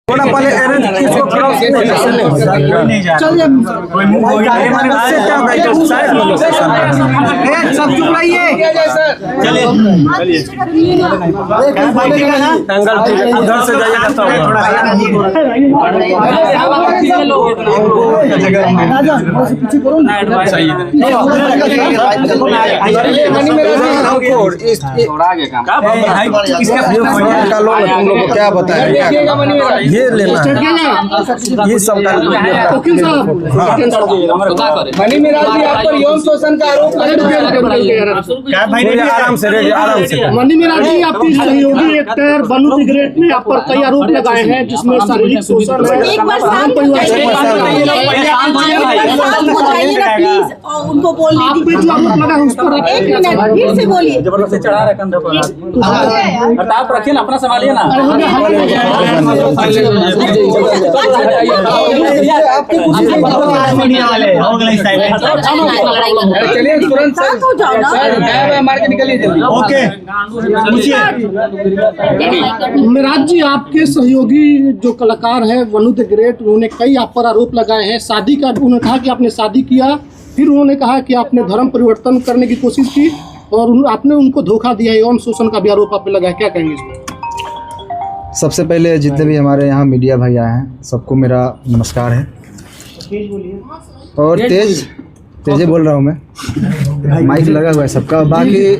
थोड़ा पहले अरेंज इसको क्रॉस चलिए कोई मुंह हो गया हमारे से क्या भाई तो साइड में सब चुप रहिए चलिए एंगल उधर से जाइएगा तो पीछे करो ना सही है इसका तुम लोग को क्या बताएं ये लेना ये सब मनी मिराज जी आप पर यौन शोषण का आरोप आराम से मनी मिराज जी आपके सहयोगी एक्टर बनू सिगरेट ने आप पर कई आरोप लगाए हैं जिसमें शारीरिक शोषण है। उनको बोलने आप पे जो आरोप लगा है उस पर एक मिनट फिर से बोलिए। जबरदस्ती चढ़ा रहे कंधे पर आप रखिए ना अपना संभालिए ना चलिए तुरंत मार के निकलिए जल्दी। ओके मिराज जी आपके सहयोगी जो कलाकार है वनु द ग्रेट उन्होंने कई आप पर आरोप लगाए हैं। शादी का उन्होंने कहा कि आपने शादी किया, फिर उन्होंने कहा कि आपने धर्म परिवर्तन करने की कोशिश की और आपने उनको धोखा दिया। यौन शोषण का भी आरोप आप पे लगा है, क्या कहेंगे इस पर? सबसे पहले जितने भी हमारे यहाँ मीडिया भाई आए हैं सबको मेरा नमस्कार है। और तेजे बोल रहा हूँ मैं, माइक लगा हुआ है सबका। बाकी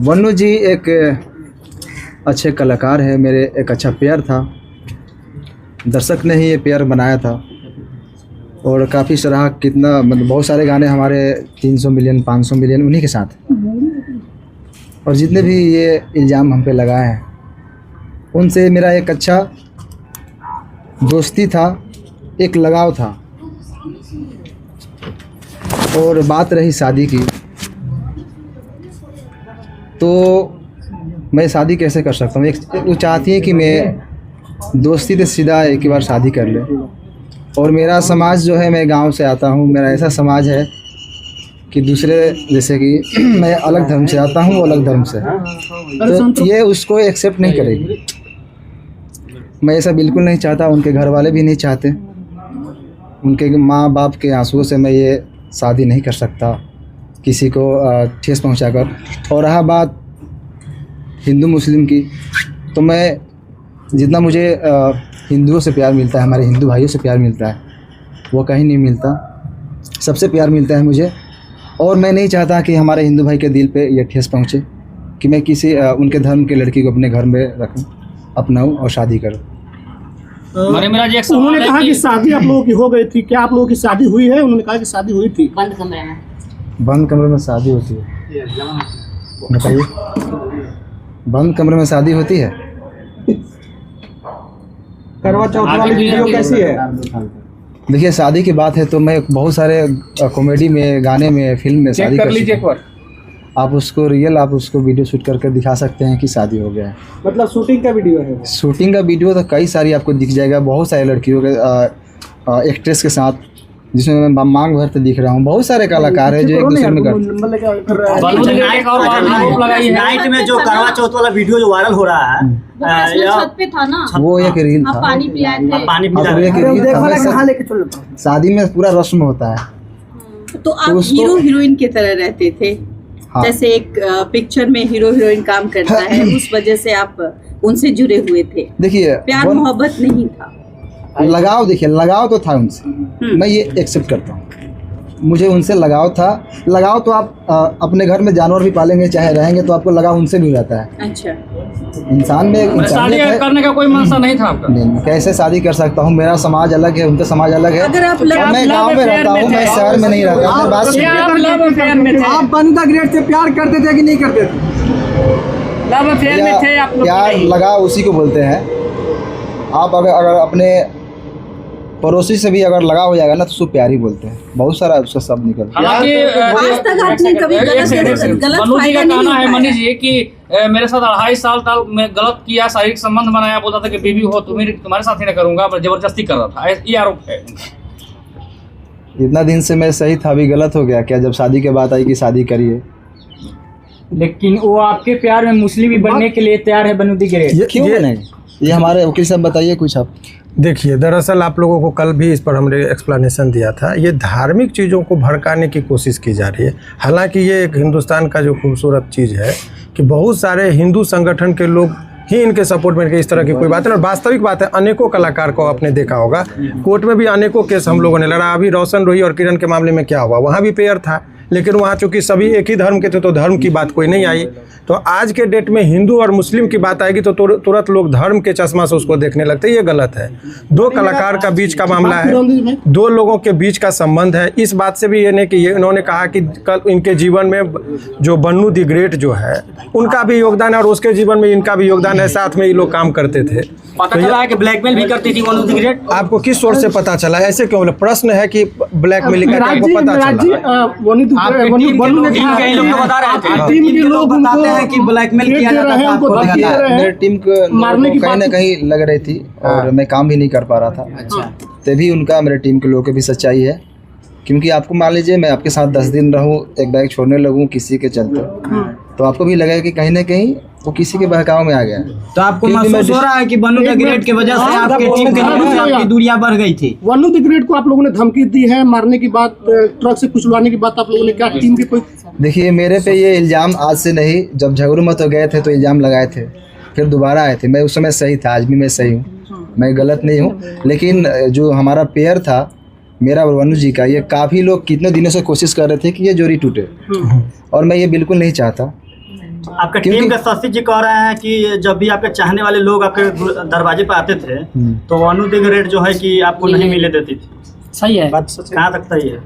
वनु जी एक अच्छे कलाकार है, मेरे एक अच्छा पेयर था, दर्शक ने ही ये पेयर बनाया था और काफ़ी सराहा। कितना मतलब बहुत सारे गाने हमारे 300 मिलियन 500 मिलियन उन्हीं के साथ। और जितने भी ये इल्ज़ाम हम पे लगाए हैं उनसे मेरा एक अच्छा दोस्ती था, एक लगाव था। और बात रही शादी की, तो मैं शादी कैसे कर सकता हूँ? एक वो चाहती है कि मैं दोस्ती से सीधा एक बार शादी कर ले। और मेरा समाज जो है, मैं गांव से आता हूँ, मेरा ऐसा समाज है कि दूसरे जैसे कि मैं अलग धर्म से आता हूँ, अलग धर्म से, तो ये उसको एक्सेप्ट नहीं करेगी। मैं ऐसा बिल्कुल नहीं चाहता, उनके घर वाले भी नहीं चाहते। उनके माँ बाप के आंसुओं से मैं ये शादी नहीं कर सकता किसी को ठेस पहुंचाकर। और रहा बात हिंदू मुस्लिम की, तो मैं जितना मुझे हिंदुओं से प्यार मिलता है, हमारे हिंदू भाइयों से प्यार मिलता है, वो कहीं नहीं मिलता। सबसे प्यार मिलता है मुझे। और मैं नहीं चाहता कि हमारे हिंदू भाई के दिल पे ये ठेस पहुंचे कि मैं किसी उनके धर्म के लड़की को अपने घर में रखूं, अपनाऊं और शादी करूं। उन्होंने कहा कि शादी आप लोगों की हो गई थी, क्या आप लोगों की शादी हुई है? उन्होंने कहा कि शादी हुई थी। बंद कमरे में, बंद कमरे में शादी होती है? बताइए, बंद कमरे में शादी होती है? करवा चौथ वाली वीडियो कैसी है? देखिए, शादी की बात है तो मैं बहुत सारे कॉमेडी में, गाने में, फिल्म में शादी कर लीजिए। आप उसको वीडियो शूट करके दिखा सकते हैं कि शादी हो गया है। मतलब शूटिंग का वीडियो है? शूटिंग का वीडियो तो कई सारी आपको दिख जाएगा, बहुत सारी लड़कियों के एक्ट्रेस के साथ, जिसमें मैं मांग भरते दिख रहा हूँ। बहुत सारे कलाकार हैं जो एक दूसरे में करते। नाइट में जो करवा चौथ वाला वीडियो जो वायरल हो रहा है, छत पे था ना, वो एक रील था। पानी पिलाए थे, पानी शादी में पूरा रस्म होता है। तो आप हीरो हीरोइन की तरह रहते थे। हाँ। जैसे एक पिक्चर में हीरो हीरोइन काम करता है, उस वजह से आप उनसे जुड़े हुए थे। देखिए, प्यार मोहब्बत नहीं था, लगाव। देखिए, लगाव तो था उनसे, मैं ये एक्सेप्ट करता हूँ। मुझे उनसे लगाव था। लगाव तो आप अपने घर में जानवर भी पालेंगे, चाहे रहेंगे, तो आपको लगाव उनसे भी रहता है। अच्छा, इंसान में शादी करने का कोई मनसा नहीं था आपका? नहीं, कैसे शादी कर सकता हूँ? मेरा समाज अलग है, उनका समाज अलग है। अगर आप मैं गाँव में रहता हूँ, मैं शहर में नहीं रहता। आप बनू द ग्रेट से प्यार करते थे कि नहीं करते थे? प्यार लगाव उसी को बोलते हैं। आप अगर अपने पड़ोसी से भी अगर लगा हो जाएगा ना तो उसको प्यार ही बोलते हैं। बहुत सारा उसका शब्द निकलता है। आज तक आपने कभी गलत फायदा नहीं है मनीष जी कि मेरे साथ 2.5 साल तक मैं गलत किया, शारीरिक संबंध बनाया, बोलता था कि बेबी हो तुम्हारे साथ ही ना करूंगा, पर जबरदस्ती कर रहा था, ये आरोप है। इतना दिन से मैं सही था, अभी गलत हो गया क्या? जब शादी के बात आई कि शादी करिए। लेकिन वो आपके प्यार में मुस्लिम भी बनने के लिए तैयार है बनू द ग्रेट। क्यों बने? ये हमारे वकील साहब बताइए कुछ आप। देखिए, दरअसल आप लोगों को कल भी इस पर हमने एक्सप्लेनेशन दिया था। ये धार्मिक चीज़ों को भड़काने की कोशिश की जा रही है। हालांकि ये एक हिंदुस्तान का जो खूबसूरत चीज़ है कि बहुत सारे हिंदू संगठन के लोग ही इनके सपोर्ट में इस तरह की कोई बात है। और वास्तविक बात है, अनेकों कलाकार को आपने देखा होगा, कोर्ट में भी अनेकों केस हम लोगों ने लड़ा। अभी रोशन रोही और किरण के मामले में क्या हुआ, वहाँ भी पेयर था, लेकिन वहाँ चूंकि सभी एक ही धर्म के थे तो धर्म की बात कोई नहीं आई। तो आज के डेट में हिंदू और मुस्लिम की बात आएगी तो तुरंत लोग धर्म के चश्मा से उसको देखने लगते हैं। ये गलत है। दो कलाकार का बीच का मामला है, दो लोगों के बीच का संबंध है। इस बात से भी ये नहीं कि ये इन्होंने कहा कि कल इनके जीवन में जो बन्नू दी ग्रेट जो है उनका भी योगदान है और उसके जीवन में इनका भी योगदान है, साथ में ये लोग काम करते थे। पता चला है कि ब्लैकमेल भी करती थी बन्नू दी ग्रेट। आपको किस सोर्स से पता चला? ऐसे क्यों बोले? प्रश्न है कि ब्लैकमेलिंग का आपको पता चला? टीम के लोग बताते हैं कि ब्लैकमेल किया जाता था आपको। मेरे टीम को कहीं ना कहीं लग रही थी और मैं काम भी नहीं कर पा रहा था। अच्छा, तभी उनका मेरे टीम के लोगों की भी सच्चाई है, क्योंकि आपको मान लीजिए मैं आपके साथ 10 दिन रहूं, एक बैग छोड़ने लगूं किसी के चलते, तो आपको भी लगेगा कि कहीं ना कहीं वो किसी के बहकाव में आ गया। तो आपको महसूस हो रहा है कि बन्नू द ग्रेट की वजह से आपके टीम के लोगों से आपकी दूरियां बढ़ गई थी? वन्नू द ग्रेट को आप लोगों ने धमकी दी है, मारने की बात, ट्रक से कुचलवाने की बात आप लोगों ने क्या टीम की कोई? देखिए, मेरे पे ये इल्ज़ाम आज से नहीं, जब झगड़ू मत हो गए थे तो इल्ज़ाम लगाए थे, फिर दोबारा आए थे। मैं उस समय सही था, आज भी मैं सही हूँ, मैं गलत नहीं हूँ। लेकिन जो हमारा पेयर था मेरा और वन्नू जी का, ये काफ़ी लोग कितने दिनों से कोशिश कर रहे थे कि ये जोड़ी टूटे, और मैं ये बिल्कुल नहीं चाहता। आपका टीम का शशि जी कह रहे हैं कि जब भी आपके चाहने वाले लोग आपके दरवाजे पे आते थे तो वन्नू दी ग्रेट जो है कि आपको नहीं मिले देती थी। सही है, बात कहाँ तक सही है?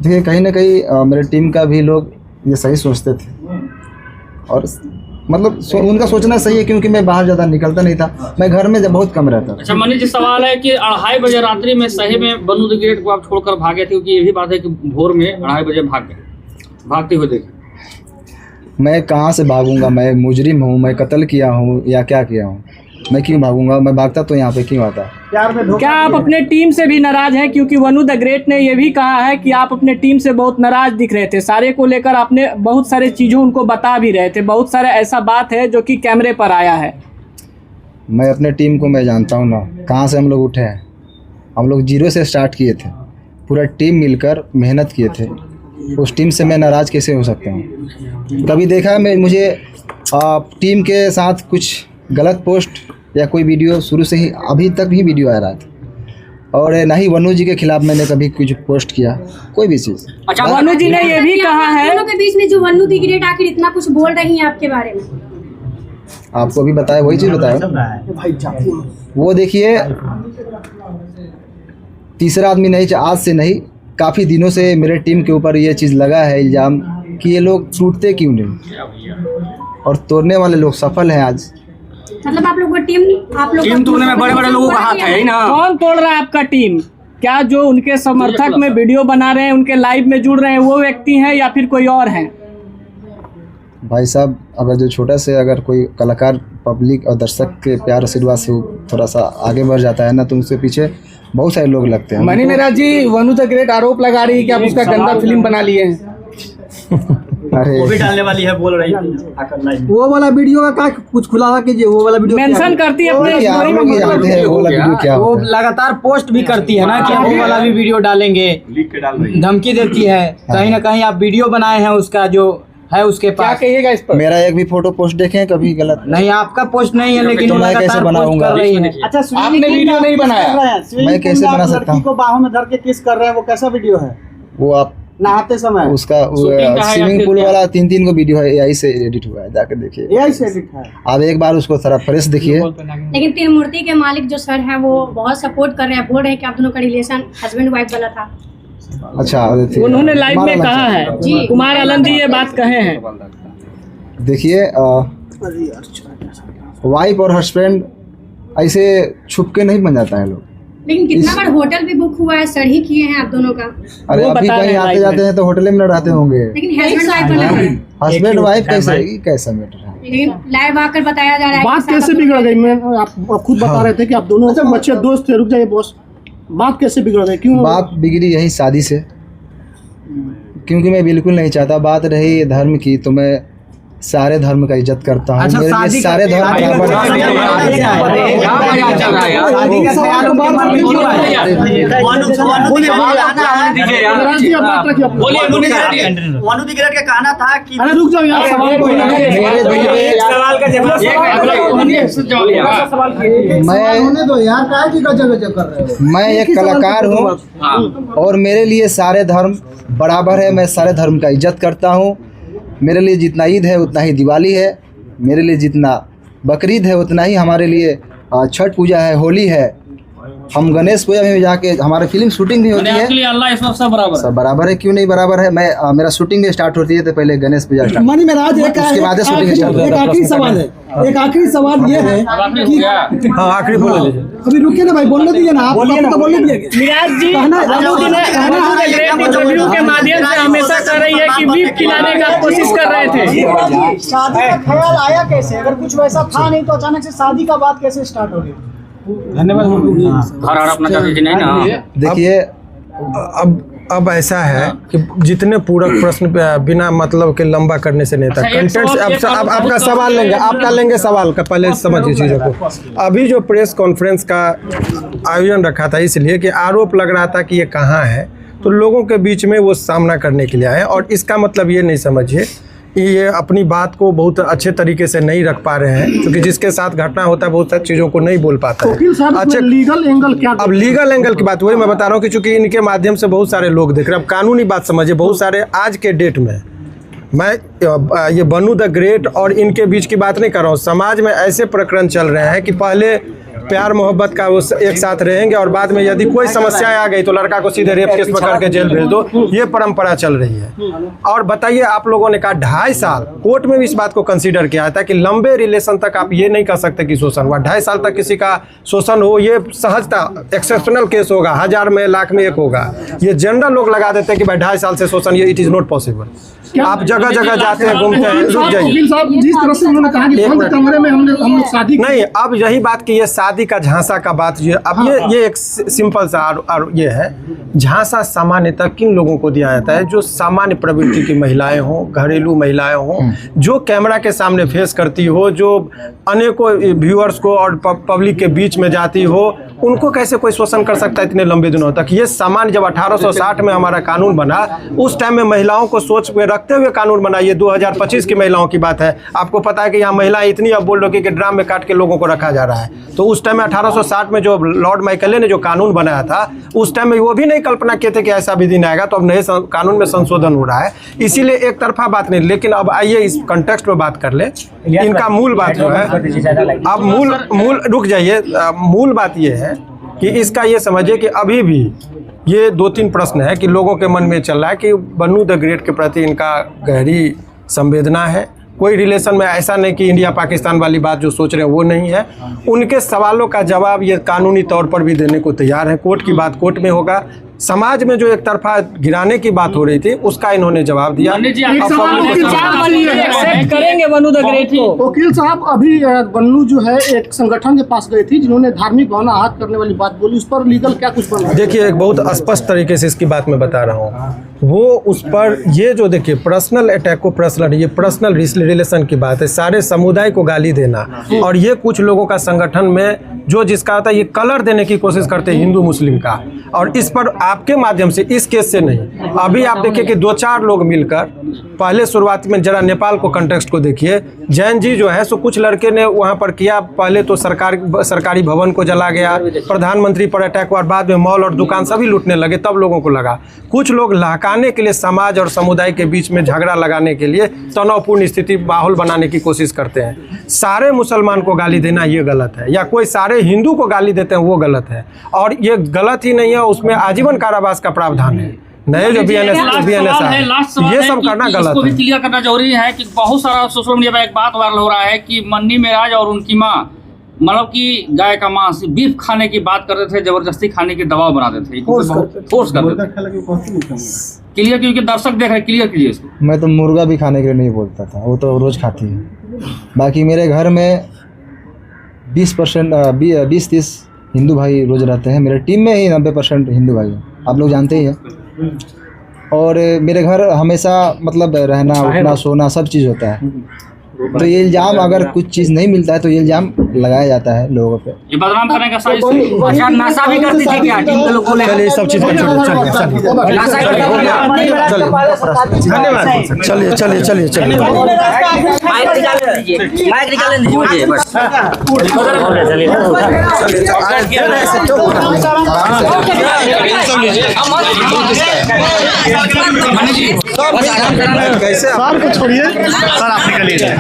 देखिए, कहीं ना कहीं मेरे टीम का भी लोग ये सही सोचते थे, और मतलब उनका सोचना सही है, क्योंकि मैं बाहर ज़्यादा निकलता नहीं था, मैं घर में बहुत कम रहता था। अच्छा मनीष जी, सवाल है कि 2:30 बजे रात्रि में सही में बन्नू दी ग्रेट को आप छोड़कर भागे थे, क्योंकि ये भी बात है कि भोर में 2:30 बजे भाग गए, भागते हुए देखे। मैं कहाँ से भागूंगा? मैं मुजरिम हूँ, मैं कत्ल किया हूँ या क्या किया हूँ? मैं क्यों भागूंगा? मैं भागता तो यहाँ पे क्यों आता? क्या आप अपने टीम से भी नाराज हैं? क्योंकि वन्नू द ग्रेट ने ये भी कहा है कि आप अपने टीम से बहुत नाराज दिख रहे थे, सारे को लेकर आपने बहुत सारे चीज़ों उनको बता भी रहे थे, बहुत सारे ऐसा बात है जो कि कैमरे पर आया है। मैं अपने टीम को मैं जानता हूँ ना, कहाँ से हम लोग उठे हैं। हम लोग 0 से स्टार्ट किए थे, पूरा टीम मिलकर मेहनत किए थे। उस टीम से मैं नाराज़ कैसे हो सकता हूँ? कभी देखा है मुझे टीम के साथ कुछ गलत पोस्ट या कोई वीडियो? शुरू से ही अभी तक भी वीडियो आ रहा था, और ना ही वन्नू जी के खिलाफ मैंने कभी कुछ पोस्ट किया, कोई भी चीज़। अच्छा, वन्नू जी ने ये भी कहा है दोनों के बीच में जो वन्नू दी ग्रेट आखिर इतना कुछ बोल रही है आपके बारे में, आपको भी बताया, वही चीज़ बताया। वो देखिए, तीसरा आदमी नहीं, आज से नहीं, काफ़ी दिनों से मेरे टीम के ऊपर ये चीज़ लगा है इल्ज़ाम कि ये लोग टूटते क्यों नहीं, और तोड़ने वाले लोग सफल हैं आज। मतलब आप लोग का टीम तोड़ने में बड़े बड़े लोगों का हाथ है ना? कौन तोड़ रहा है आपका टीम? क्या जो उनके समर्थक में वीडियो बना रहे हैं, उनके लाइव में जुड़ रहे हैं, वो व्यक्ति हैं या फिर कोई और हैं? भाई साहब, अगर जो छोटा से अगर कोई कलाकार पब्लिक और दर्शक के प्यार आशीर्वाद से थोड़ा सा आगे बढ़ जाता है ना, तो उसके पीछे बहुत सारे लोग लगते हैं। मनी मेरा जी, वन्नू द ग्रेट आरोप लगा रही है कि आप उसका गंदा फिल्म बना लिए हैं। अरे वो भी डालने वाली है, बोल रही थी। वो वाला वीडियो का क्या कुछ खुलासा कीजिए? वो वाला वीडियो मेंशन करती है अपने स्टोरी में, वो वाला वीडियो क्या वो होता है? लगातार पोस्ट भी करती है ना कि वो वाला भी वीडियो डालेंगे, धमकी देती है। कहीं ना कहीं आप वीडियो बनाए हैं उसका जो है उसके पास, क्या कहिएगा इस पर? मेरा एक भी फोटो पोस्ट देखें कभी? गलत नहीं, आपका पोस्ट नहीं है, लेकिन तो मैं कैसे बनाऊंगा? अच्छा, आपने वीडियो नहीं बनाया, मैं कैसे बना सकता हूँ? को बाहों में धर के किस कर रहे हैं, वो कैसा वीडियो है? वो आप नहाते समय उसका स्विमिंग पूल वाला 3 को वीडियो है, एआई से एडिट हुआ है, जाकर देखिए। एआई से एडिट है? आप एक बार उसको थोड़ा फ्रेश देखिए। लेकिन त्रिमूर्ति के मालिक जो सर है वो बहुत सपोर्ट कर रहे हैं, बोल रहे हैं कि आप दोनों का रिलेशन हस्बैंड वाइफ वाला था। अच्छा, उन्होंने लाइव में कहा है, कुमार आलम जी ये बात कहे हैं। देखिए, वाइफ और हस्बैंड ऐसे छुप के नहीं बन जाता है लोग। लेकिन कितना बार होटल भी बुक हुआ है, सर ही किए हैं आप दोनों का। अरे अभी कहीं आते जाते हैं तो होटल में रहते होंगे, लेकिन हस्बैंड वाइफ वाला है। हस्बैंड वाइफ कैसा मैटर है? लेकिन लाइव आकर बताया जा रहा है। बात कैसे बिगड़ गई? मैं आप खुद बता रहे थे कि आप दोनों अच्छे दोस्त थे। रुक जाइए बॉस, बात कैसे बिगड़ गई? क्यों बात बिगड़ी? यही शादी से, क्योंकि मैं बिल्कुल नहीं चाहता। बात रही धर्म की, तो मैं सारे धर्म का इज्जत करता हूँ। अच्छा, मेरे लिए शादी सारे धर्म शादी का का बड़ा- शादी का ख्याल आपके मन में क्यों आया? नाराज जी, आप बात रखिए अपनी। वनु द ग्रेट का कहना था कि अरे रुक जाओ यार, सवाल कोई नहीं है। मेरे दिल में सवाल का जवाब मैं एक कलाकार हूँ और मेरे लिए सारे धर्म बराबर है। मैं सारे धर्म का इज्जत करता हूँ। मेरे लिए जितना ईद है उतना ही दिवाली है, मेरे लिए जितना बकरीद है उतना ही हमारे लिए छठ पूजा है, होली है। हम गणेश पूजा में जाके हमारे फिल्म शूटिंग भी होती है। अल्लाह इसमें सब बराबर है। सब बराबर है, क्यों नहीं बराबर है। मैं मेरा शूटिंग भी स्टार्ट होती है तो पहले गणेश पूजा स्टार्ट, मनी महाराज उसके बाद शूटिंग स्टार्ट एक आखिरी सवाल है, एक आखिरी सवाल ये है कि हाँ आखिरी बोल लीजिए। अभी रुकिए ना भाई, बोलने दीजिए ना, आप तो बोलने दीजिए। मिराज जी कहना इंटरव्यू के माध्यम से हमेशा कह रही है कि बीफ खिलाने का कोशिश कर रहे थे। शादी का ख्याल आया कैसे? अगर कुछ वैसा था नहीं तो अचानक से शादी का बात कैसे स्टार्ट हो गई? घर अपना चाहती थी नहीं ना। देखिए अब ऐसा है कि जितने पूरक प्रश्न बिना मतलब के लंबा करने से नहीं था। कंटेंट अब आपका सवाल लेंगे, आपका लेंगे सवाल का, पहले समझिए चीज़ों को। अभी जो प्रेस कॉन्फ्रेंस का आयोजन रखा था इसलिए कि आरोप लग रहा था कि ये कहाँ है, तो लोगों के बीच में वो सामना करने के लिए आए। और इसका मतलब ये नहीं समझिए कि ये अपनी बात को बहुत अच्छे तरीके से नहीं रख पा रहे हैं, क्योंकि जिसके साथ घटना होता है बहुत सारी चीज़ों को नहीं बोल पाता है। अच्छा, लीगल एंगल क्या? अब लीगल एंगल की बात वही मैं बता रहा हूँ कि चूंकि इनके माध्यम से बहुत सारे लोग देख रहे हैं। अब कानूनी बात समझिए, बहुत सारे आज के डेट में मैं ये वनु द ग्रेट और इनके बीच की बात नहीं कर रहा हूँ। समाज में ऐसे प्रकरण चल रहे हैं कि पहले प्यार मोहब्बत का वो एक साथ रहेंगे और बाद में यदि कोई समस्या आ गई तो लड़का को सीधे रेप केस में करके जेल भेज दो। ये परंपरा चल रही है। और बताइए, आप लोगों ने कहा 2.5 साल, कोर्ट में भी इस बात को कंसीडर किया था कि लंबे रिलेशन तक आप ये नहीं कह सकते कि शोषण हुआ। 2.5 साल तक किसी का शोषण हो, ये सहजता एक्सेप्शनल केस होगा, 1000 में लाख में एक होगा। ये जनरल लोग लगा देते हैं कि भाई 2.5 साल से शोषण, ये इट इज़ नॉट पॉसिबल। आप जगह जगह जाते हैं, घूमते हैं। रुक जाइए, वकील साहब, जिस तरह से उन्होंने कहा कि बंद कमरे में हम लोग शादी नहीं, अब यही बात कि ये शादी का झांसा का बात ये अब ये एक सिंपल सा और ये है, झांसा सामान्यतः किन लोगों को दिया जाता है? जो सामान्य प्रवृत्ति की महिलाएं हों, घरेलू महिलाएं हों, जो कैमरा के सामने फेस करती हो, जो अनेकों व्यूअर्स को और पब्लिक के बीच में जाती हो, उनको कैसे कोई शोषण कर सकता है इतने लंबे दिनों तक? ये सामान्य, जब 1860 में हमारा कानून बना, उस टाइम में महिलाओं को सोच में रखते हुए कानून बना। ये 2025 की महिलाओं की बात है। आपको पता है कि यहाँ महिलाएं इतनी अब बोल रही कि ड्राम में काट के लोगों को रखा जा रहा है। तो उस टाइम में 1860 में जो लॉर्ड माइकले ने जो कानून बनाया था, उस टाइम में वो भी नहीं कल्पना किए थे कि ऐसा भी दिन आएगा। तो अब नए कानून में संशोधन हो रहा है, इसीलिए एक तरफा बात नहीं। लेकिन अब आइए इस कंटेक्स्ट में बात कर ले। इनका मूल बात जो है, अब मूल रुक जाइए, मूल बात ये है कि इसका ये समझिए कि अभी भी ये 2-3 प्रश्न है कि लोगों के मन में चल रहा है कि वनु द ग्रेट के प्रति इनका गहरी संवेदना है। कोई रिलेशन में ऐसा नहीं कि इंडिया पाकिस्तान वाली बात जो सोच रहे हैं वो नहीं है। उनके सवालों का जवाब ये कानूनी तौर पर भी देने को तैयार है। कोर्ट की बात कोर्ट में होगा। समाज में जो एक तरफा गिराने की बात हो रही थी उसका इन्होंने जवाब दिया। करेंगे वनु द ग्रेट को। वकील साहब, अभी वनु जो है एक संगठन के पास गई थी जिन्होंने धार्मिक भावना आहत करने वाली बात बोली, उस पर लीगल क्या कुछ बन रहा है? देखिए, एक बहुत स्पष्ट तरीके से इसकी बात मैं बता रहा हूँ। वो उस पर ये जो देखिए पर्सनल अटैक को पर्सनल, ये पर्सनल रिलेशन की बात है। सारे समुदाय को गाली देना, और ये कुछ लोगों का संगठन में जो जिसका होता है ये कलर देने की कोशिश करते हैं हिंदू मुस्लिम का। और इस पर आपके माध्यम से, इस केस से नहीं, अभी आप देखिए कि 2-4 लोग मिलकर, पहले शुरुआत में जरा नेपाल को कंटेक्स्ट को देखिए। जैन जी जो है सो कुछ लड़के ने वहाँ पर किया, पहले तो सरकारी भवन को जला गया, प्रधानमंत्री पर अटैक हुआ, बाद में मॉल और दुकान सभी लूटने लगे। तब लोगों को लगा कुछ लोग लहकाने के लिए, समाज और समुदाय के बीच में झगड़ा लगाने के लिए तनावपूर्ण स्थिति माहौल बनाने की कोशिश करते हैं। सारे मुसलमान को गाली देना ये गलत है, या कोई सारे हिंदू को गाली देते हैं वो गलत है। और ये गलत ही नहीं है, उसमें आजीवन कारावास का प्रावधान है। नए जो BNS है, ये सब करना गलत इसको भी है। क्लियर करना जरूरी है कि बहुत सारा सोशल मीडिया पर एक बात वायरल हो रहा है कि मन्नी मेराज और उनकी माँ मतलब कि गाय का मांस, बीफ खाने की बात करते थे, जबरदस्ती खाने की दबाव बनाते थे, फोर्स करते थे। क्लियर, क्योंकि दर्शक देख रहे, क्लियर कीजिए इसको। मैं तो मुर्गा भी खाने के लिए नहीं बोलता था, वो तो रोज़ खाती है। बाकी मेरे घर में 20-30 हिंदू भाई रोज रहते हैं। मेरे टीम में ही 90% हिंदू भाई हैं, आप लोग जानते ही हैं। और मेरे घर हमेशा मतलब रहना उठना सोना सब चीज़ होता है। तो ये इल्ज़ाम अगर कुछ चीज़ नहीं मिलता है तो ये इल्ज़ाम लगाया जाता है लोगों पे। ये बदनाम करने का साजिश अच्छा नशा भी करती थी क्या? टीम के लोग बोले चलिए सब चीज़ धन्यवाद। चलिए चलिए चलिए चलिए कैसे सर को छोड़िए, सर आपने कल